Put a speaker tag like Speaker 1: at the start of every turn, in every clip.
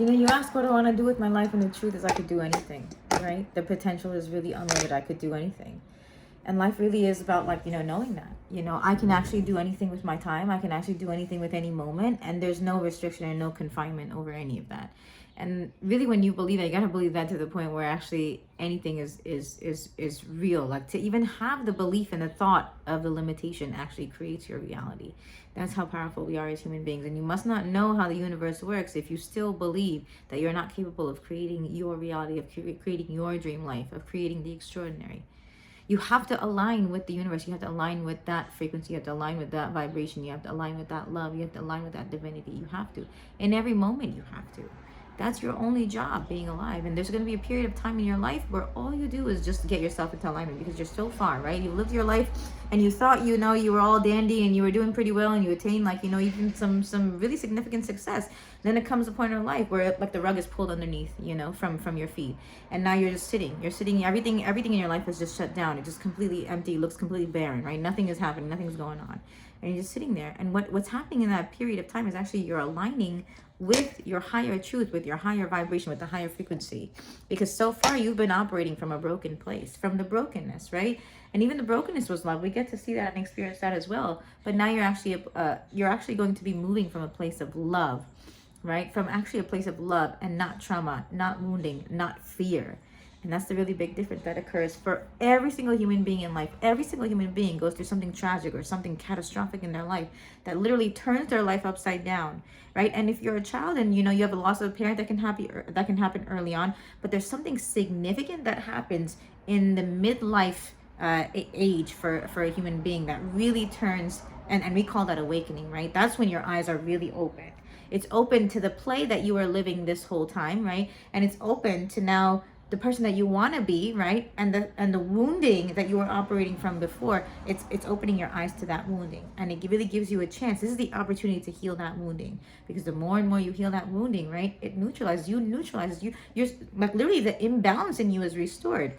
Speaker 1: You ask what I want to do with my life, and the truth is I could do anything, right? The potential is really unlimited. I could do anything. And life really is about, like, knowing that. I can actually do anything with my time. I can actually do anything with any moment, and there's no restriction and no confinement over any of that. And really, when you believe that, you gotta believe that to the point where actually anything is real. Like, to even have the belief and the thought of the limitation actually creates your reality. That's how powerful we are as human beings. And you must not know how the universe works if you still believe that you're not capable of creating your reality, of creating your dream life, of creating the extraordinary. You have to align with the universe. You have to align with that frequency. You have to align with that vibration. You have to align with that love. You have to align with that divinity. You have to. In every moment, you have to. That's your only job, being alive. And there's going to be a period of time in your life where all you do is just get yourself into alignment, because you're so far, right? You lived your life and you thought, you were all dandy and you were doing pretty well and you attained, like, even some really significant success. Then it comes a point in life where, like, the rug is pulled underneath, from your feet. And now you're just sitting. You're sitting. Everything in your life is just shut down. It's just completely empty. Looks completely barren, right? Nothing is happening. Nothing's going on. And you're just sitting there. And what's happening in that period of time is actually you're aligning with your higher truth, with your higher vibration, with the higher frequency. Because so far you've been operating from a broken place, from the brokenness, right? And even the brokenness was love. We get to see that and experience that as well. But now you're actually going to be moving from a place of love, right? From actually a place of love and not trauma, not wounding, not fear. And that's the really big difference that occurs for every single human being in life. Every single human being goes through something tragic or something catastrophic in their life that literally turns their life upside down, right? And if you're a child and you have a loss of a parent, that can happen early on, but there's something significant that happens in the midlife age for a human being that really turns, and we call that awakening, right? That's when your eyes are really open. It's open to the play that you were living this whole time, right? And it's open to now the person that you want to be, right? And the wounding that you were operating from before, it's opening your eyes to that wounding, and it really gives you a chance. This is the opportunity to heal that wounding, because the more and more you heal that wounding, right, it neutralizes you. You're like, literally, the imbalance in you is restored.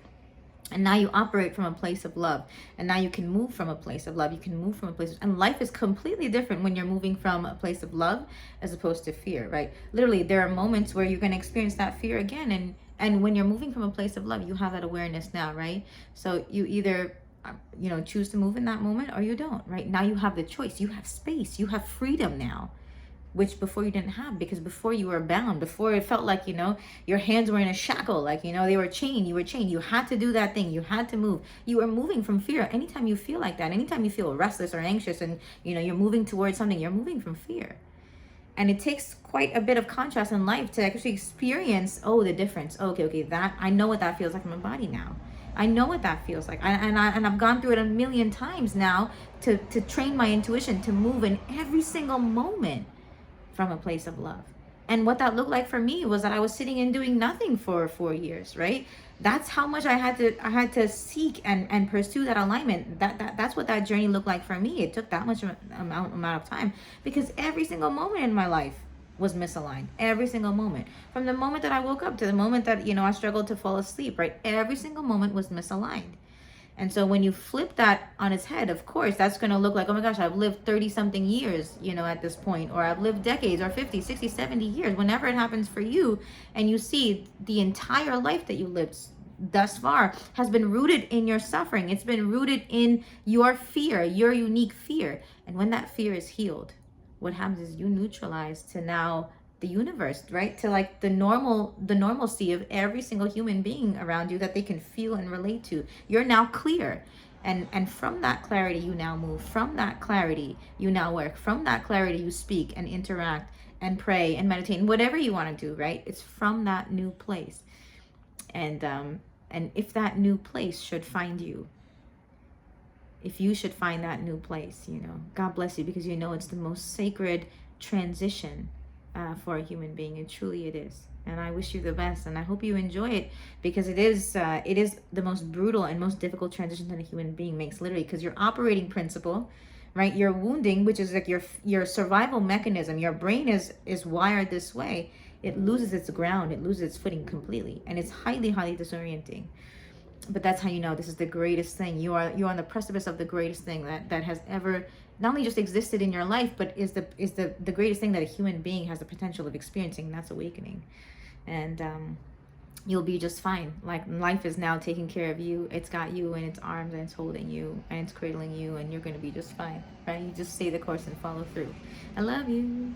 Speaker 1: And now you operate from a place of love. And now you can move from a place of love. You can move from a place and life is completely different when you're moving from a place of love as opposed to fear, right? Literally, there are moments where you're going to experience that fear again. And when you're moving from a place of love, you have that awareness now, right? So you either choose to move in that moment or you don't, right? Now you have the choice. You have space. You have freedom now, which before you didn't have, because before you were bound. Before it felt like, your hands were in a shackle, like, they were chained. You were chained. You had to do that thing. You had to move. You were moving from fear. Anytime you feel like that, anytime you feel restless or anxious and, you're moving towards something, you're moving from fear. And it takes quite a bit of contrast in life to actually experience, the difference. Okay, that, I know what that feels like in my body now. I know what that feels like. And I've gone through it a million times now to train my intuition to move in every single moment from a place of love. And what that looked like for me was that I was sitting and doing nothing for 4 years, right? That's how much I had to seek and pursue that alignment. That's what that journey looked like for me. It took that much amount of time, because every single moment in my life was misaligned. Every single moment. From the moment that I woke up to the moment that, I struggled to fall asleep, right? Every single moment was misaligned. And so when you flip that on its head, of course, that's going to look like, oh my gosh, I've lived 30 something years, at this point, or I've lived decades or 50, 60, 70 years, whenever it happens for you. And you see the entire life that you lived thus far has been rooted in your suffering. It's been rooted in your fear, your unique fear. And when that fear is healed, what happens is you neutralize to now the universe, right? To like the normalcy of every single human being around you that they can feel and relate to. You're now clear. And from that clarity, you now move. From that clarity, you now work. From that clarity, you speak and interact and pray and meditate and whatever you want to do, right? It's from that new place. And if that new place should find you, if you should find that new place, God bless you, because it's the most sacred transition for a human being. And truly it is. And I wish you the best, and I hope you enjoy it, because it is the most brutal and most difficult transition that a human being makes, literally, because your operating principle, right, your wounding, which is like your survival mechanism, your brain is wired this way, it loses its ground, it loses its footing completely, and it's highly disorienting. But that's how this is the greatest thing. You're on the precipice of the greatest thing that has ever not only just existed in your life, but is the greatest thing that a human being has the potential of experiencing, and that's awakening. And you'll be just fine. Like, life is now taking care of you. It's got you in its arms, and it's holding you, and it's cradling you, and you're going to be just fine, right? You just stay the course and follow through. I love you.